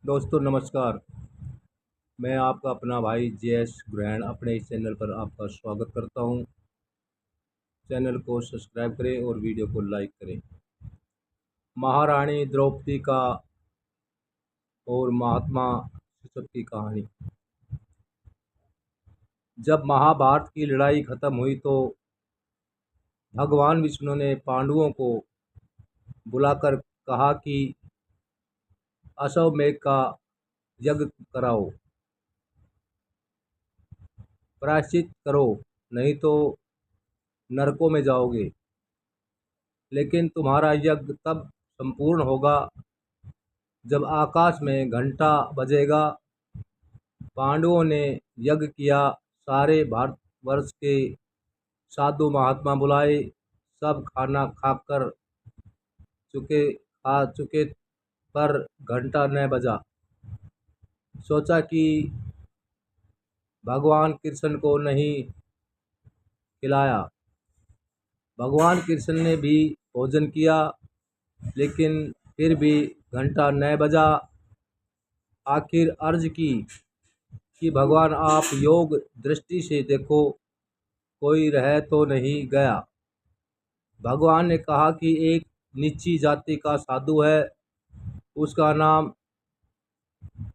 दोस्तों नमस्कार। मैं आपका अपना भाई जे.एस. ग्रहण अपने इस चैनल पर आपका स्वागत करता हूं। चैनल को सब्सक्राइब करें और वीडियो को लाइक करें। महारानी द्रौपदी का और महात्मा शिशु की कहानी। जब महाभारत की लड़ाई खत्म हुई तो भगवान विष्णु ने पांडवों को बुलाकर कहा कि अश्वमेध का यज्ञ कराओ, प्रायश्चित करो, नहीं तो नरकों में जाओगे। लेकिन तुम्हारा यज्ञ तब संपूर्ण होगा जब आकाश में घंटा बजेगा। पांडवों ने यज्ञ किया। सारे भारतवर्ष के साधु महात्मा बुलाए। सब खाना खाकर खा चुके पर घंटा न बजा। सोचा कि भगवान कृष्ण को नहीं खिलाया। भगवान कृष्ण ने भी भोजन किया, लेकिन फिर भी घंटा न बजा। आखिर अर्ज की कि भगवान आप योग दृष्टि से देखो, कोई रह तो नहीं गया। भगवान ने कहा कि एक नीची जाति का साधु है, उसका नाम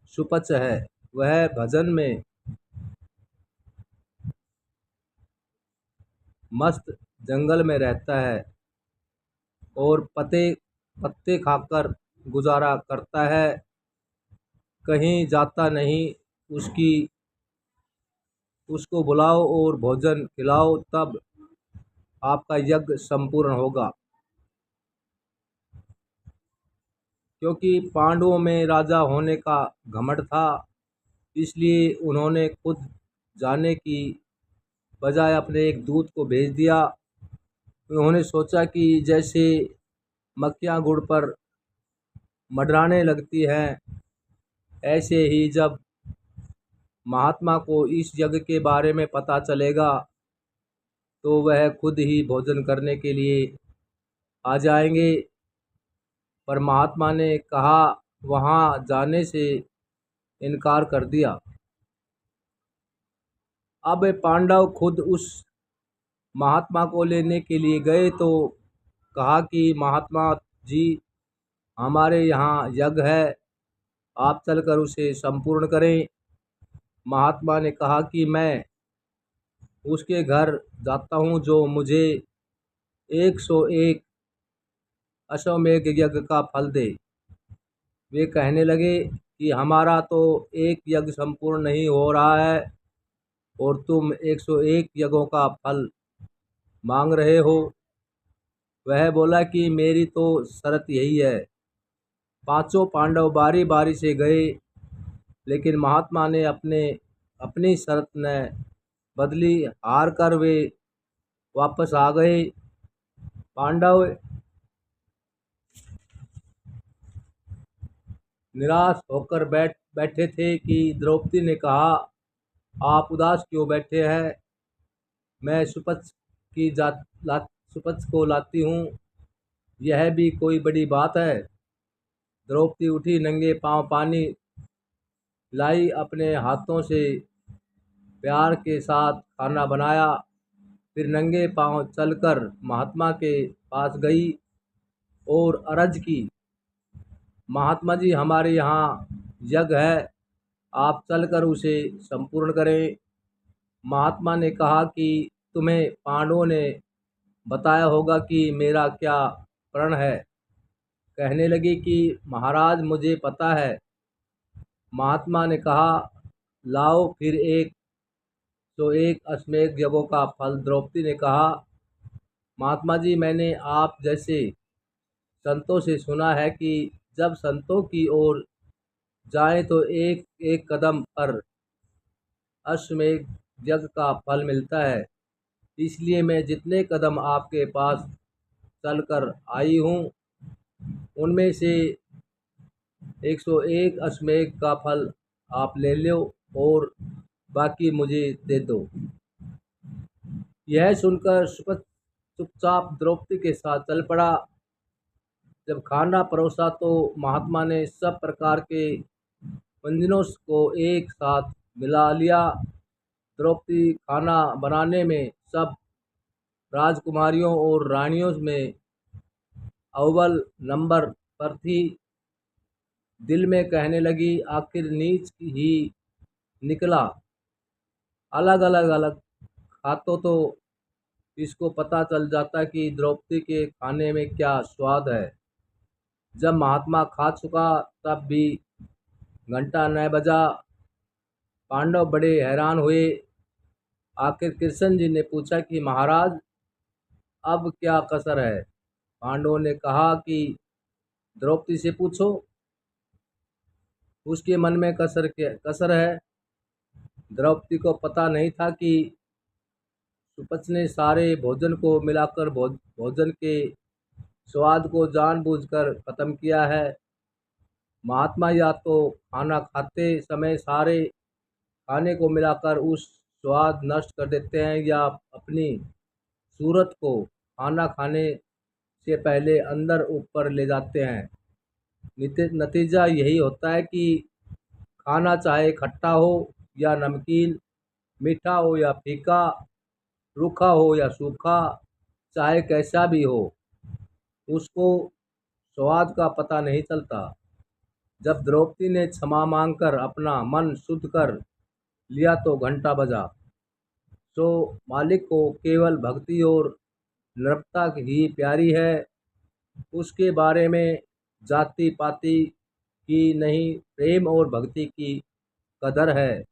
सुपच है। वह भजन में मस्त जंगल में रहता है और पत्ते खाकर गुजारा करता है, कहीं जाता नहीं। उसकी उसको बुलाओ और भोजन खिलाओ, तब आपका यज्ञ संपूर्ण होगा। क्योंकि पांडवों में राजा होने का घमंड था, इसलिए उन्होंने खुद जाने की बजाय अपने एक दूत को भेज दिया। उन्होंने सोचा कि जैसे मक्खियाँ गुड़ पर मंडराने लगती हैं, ऐसे ही जब महात्मा को इस यज्ञ के बारे में पता चलेगा तो वह खुद ही भोजन करने के लिए आ जाएंगे। पर महात्मा ने कहा, वहाँ जाने से इनकार कर दिया। अब पांडव खुद उस महात्मा को लेने के लिए गए तो कहा कि महात्मा जी, हमारे यहाँ यज्ञ है, आप चलकर उसे संपूर्ण करें। महात्मा ने कहा कि मैं उसके घर जाता हूँ जो मुझे 101 अश्वमेध यज्ञ का फल दे। वे कहने लगे कि हमारा तो एक यज्ञ संपूर्ण नहीं हो रहा है और तुम 101 यज्ञों का फल मांग रहे हो। वह बोला कि मेरी तो शर्त यही है। पांचों पांडव बारी बारी से गए, लेकिन महात्मा ने अपनी शर्त न बदली। हार कर वे वापस आ गए। पांडव निराश होकर बैठे थे कि द्रौपदी ने कहा, आप उदास क्यों बैठे हैं? मैं सुपथ को लाती हूँ, यह भी कोई बड़ी बात है। द्रौपदी उठी, नंगे पांव पानी लाई, अपने हाथों से प्यार के साथ खाना बनाया, फिर नंगे पांव चलकर महात्मा के पास गई और अर्ज की, महात्मा जी, हमारे यहाँ यज्ञ है, आप चलकर उसे संपूर्ण करें। महात्मा ने कहा कि तुम्हें पांडवों ने बताया होगा कि मेरा क्या प्रण है। कहने लगी कि महाराज, मुझे पता है। महात्मा ने कहा, लाओ फिर 101 अश्वमेध यज्ञों का फल। द्रौपदी ने कहा, महात्मा जी, मैंने आप जैसे संतों से सुना है कि जब संतों की ओर जाएं तो एक एक कदम पर अश्वमेध यज्ञ का फल मिलता है। इसलिए मैं जितने कदम आपके पास चलकर आई हूँ, उनमें से 101 अश्वमेध का फल आप ले लो और बाकी मुझे दे दो। यह सुनकर सुपथ चुपचाप द्रौपदी के साथ चल पड़ा। जब खाना परोसा तो महात्मा ने सब प्रकार के व्यंजनों को एक साथ मिला लिया। द्रौपदी खाना बनाने में सब राजकुमारियों और रानियों में अव्वल नंबर पर थी। दिल में कहने लगी, आखिर नीच ही निकला। अलग अलग अलग खातों तो इसको पता चल जाता कि द्रौपदी के खाने में क्या स्वाद है। जब महात्मा खा चुका तब भी घंटा न बजा। पांडव बड़े हैरान हुए। आखिर कृष्ण जी ने पूछा कि महाराज, अब क्या कसर है? पांडवों ने कहा कि द्रौपदी से पूछो, उसके मन में कसर है। द्रौपदी को पता नहीं था कि सुपच ने सारे भोजन को मिलाकर भोजन के स्वाद को जानबूझकर खत्म किया है। महात्मा या तो खाना खाते समय सारे खाने को मिलाकर उस स्वाद नष्ट कर देते हैं, या अपनी सूरत को खाना खाने से पहले अंदर ऊपर ले जाते हैं। नतीजा यही होता है कि खाना चाहे खट्टा हो या नमकीन, मीठा हो या फीका, रूखा हो या सूखा, चाहे कैसा भी हो, उसको स्वाद का पता नहीं चलता। जब द्रौपदी ने क्षमा मांगकर अपना मन शुद्ध कर लिया तो घंटा बजा। सो मालिक को केवल भक्ति और नम्रता ही प्यारी है। उसके बारे में जाति पाति की नहीं, प्रेम और भक्ति की कदर है।